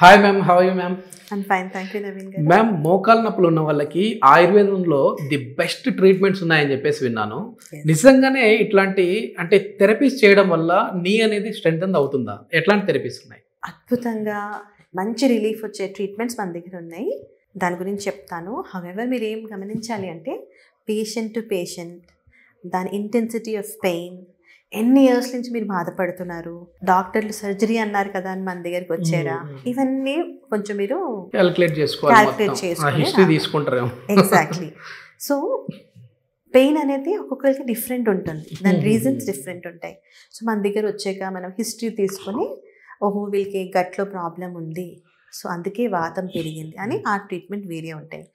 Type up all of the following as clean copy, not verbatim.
Hi ma'am, how are you ma'am? I'm fine, thank you, Naveen garu. Ma'am, మోకాలు నొప్పులు ఉన్న వాళ్ళకి ఆయుర్వేదంలో ది బెస్ట్ ట్రీట్మెంట్స్ ఉన్నాయని చెప్పేసి విన్నాను. Yes. నిజంగానే ఇట్లాంటి అంటే థెరపీస్ చేయడం వల్ల నీ అనేది స్ట్రెంగ్తన్ అవుతుందా? ఎట్లాంటి థెరపీస్ ఉన్నాయి? అద్భుతంగా మంచి రిలీఫ్ వచ్చే ట్రీట్మెంట్స్ మన దగ్గర ఉన్నాయి. దాని గురించి చెప్తాను. హౌఎవర్ మీరు ఏం గమనించాలి అంటే పేషెంట్ టు పేషెంట్, దాని ఇంటెన్సిటీ ఆఫ్ పెయిన్, ఎన్ని ఇయర్స్ నుంచి మీరు బాధపడుతున్నారు, డాక్టర్లు సర్జరీ అన్నారు కదా అని మన దగ్గరికి వచ్చారా, ఇవన్నీ కొంచెం మీరు క్యాలిక్యులేట్ చేసుకోవాలి, హిస్టరీ తీసుకుంటారేమో. ఎగ్జాక్ట్లీ. సో పెయిన్ అనేది ఒక్కొక్కరికి డిఫరెంట్ ఉంటుంది, దాని రీజన్స్ డిఫరెంట్ ఉంటాయి. సో మన దగ్గర వచ్చాక మనం హిస్టరీ తీసుకొని ఓహో వీళ్ళకి గట్లో ప్రాబ్లం ఉంది, సో అందుకే వాతం పెరిగింది అని ఆ ట్రీట్మెంట్ వేరే ఉంటాయి.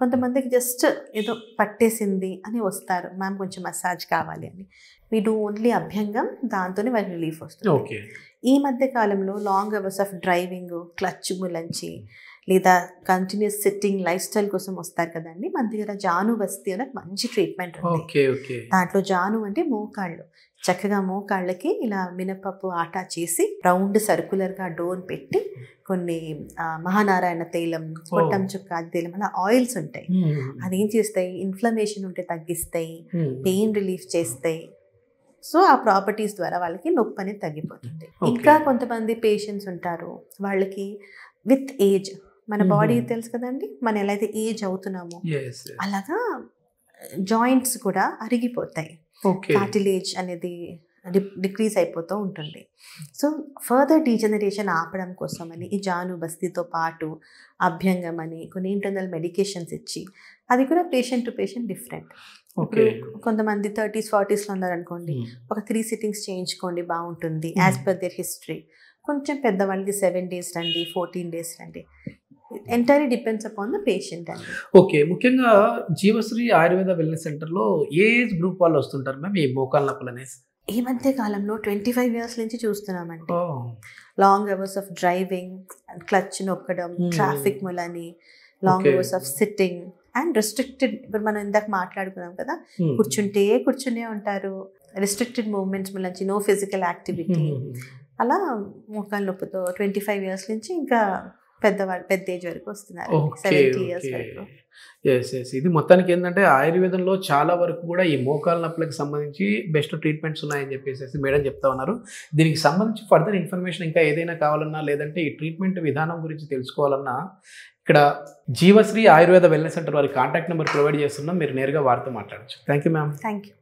కొంతమందికి జస్ట్ ఏదో పట్టేసింది అని వస్తారు, మ్యామ్ కొంచెం మసాజ్ కావాలి అని. వీ డూ ఓన్లీ అభ్యంగం, దాంతోనే వాళ్ళకి రిలీఫ్ వస్తుంది. ఓకే. ఈ మధ్య కాలంలో long hours of driving, clutch ములంచి లేదా కంటిన్యూస్ సిట్టింగ్ లైఫ్ స్టైల్ కోసం వస్తారు కదండి, మన దగ్గర జాను బస్తీ అనే మంచి ట్రీట్మెంట్ ఉంది. దాంట్లో జాను అంటే మోకాళ్ళు, చక్కగా మోకాళ్ళకి ఇలా మినపప్పు ఆటా చేసి రౌండ్ సర్కులర్గా డోన్ పెట్టి కొన్ని మహానారాయణ తైలం, కొట్టం చుక్క తైలం అలా ఆయిల్స్ ఉంటాయి. అదేం చేస్తాయి, ఇన్ఫ్లమేషన్ ఉంటే తగ్గిస్తాయి, పెయిన్ రిలీఫ్ చేస్తాయి. సో ఆ ప్రాపర్టీస్ ద్వారా వాళ్ళకి నొప్పి అనేది తగ్గిపోతుంది. ఇంకా కొంతమంది పేషెంట్స్ ఉంటారు, వాళ్ళకి విత్ ఏజ్, మన బాడీ తెలుసు కదండి, మనం ఎలా అయితే ఏజ్ అవుతున్నామో అలాగా జాయింట్స్ కూడా అరిగిపోతాయి, కార్టిలేజ్ అనేది డిక్రీజ్ అయిపోతూ ఉంటుంది. సో ఫర్దర్ డీజనరేషన్ ఆపడం కోసం అని ఈ జాను బస్తీతో పాటు అభ్యంగం అని కొన్ని ఇంటర్నల్ మెడికేషన్స్ ఇచ్చి, అది కూడా పేషెంట్ టు పేషెంట్ డిఫరెంట్. ఇప్పుడు కొంతమంది 30s 40sలో ఉన్నారనుకోండి, ఒక 3 సిట్టింగ్స్ చేయించుకోండి బాగుంటుంది యాజ్ పర్ దేర్ హిస్టరీ. కొంచెం పెద్దవాళ్ళకి 7 days రండి, 14 days రండి. Entirely depends upon the patient అండి. ఓకే. ముఖ్యంగా జీవశ్రీ ఆయుర్వేద వెల్నెస్ సెంటర్లో ఏ ఏజ్ గ్రూప్ వాళ్ళు వస్తుంటారు మ్యామ్ ఈ మోకాలు నొప్పులు అనేసి? ఈ మధ్య కాలంలో 25 years నుంచి చూస్తున్నామండి. Long hours of driving, clutch నొక్కడం, ట్రాఫిక్ మూలని, long hours of sitting and restricted, ఇప్పుడు మనం ఇందాక మాట్లాడుకున్నాం కదా, కూర్చునే ఉంటారు, రెస్ట్రిక్టెడ్ మూవ్మెంట్స్ మూలంచి, నో ఫిజికల్ యాక్టివిటీ, అలా మోకాలు నొప్పితో 25 years నుంచి ఇంకా పెద్దవాళ్ళు పెద్ద ఏజ్ వరకు వస్తున్నారు, 70 years వరకు. ఇది మొత్తానికి ఏంటంటే ఆయుర్వేదంలో చాలా వరకు కూడా ఈ మోకాలు నొప్పులకు సంబంధించి బెస్ట్ ట్రీట్మెంట్స్ ఉన్నాయని చెప్పేసి మేడం చెప్తా ఉన్నారు. దీనికి సంబంధించి ఫర్దర్ ఇన్ఫర్మేషన్ ఇంకా ఏదైనా కావాలన్నా, లేదంటే ఈ ట్రీట్మెంట్ విధానం గురించి తెలుసుకోవాలన్నా ఇక్కడ జీవశ్రీ ఆయుర్వేద వెల్నెస్ సెంటర్ వారి కాంటాక్ట్ నెంబర్ ప్రొవైడ్ చేస్తున్నాం, మీరు నేరుగా వారితో మాట్లాడచ్చు. Thank you ma'am. Thank you.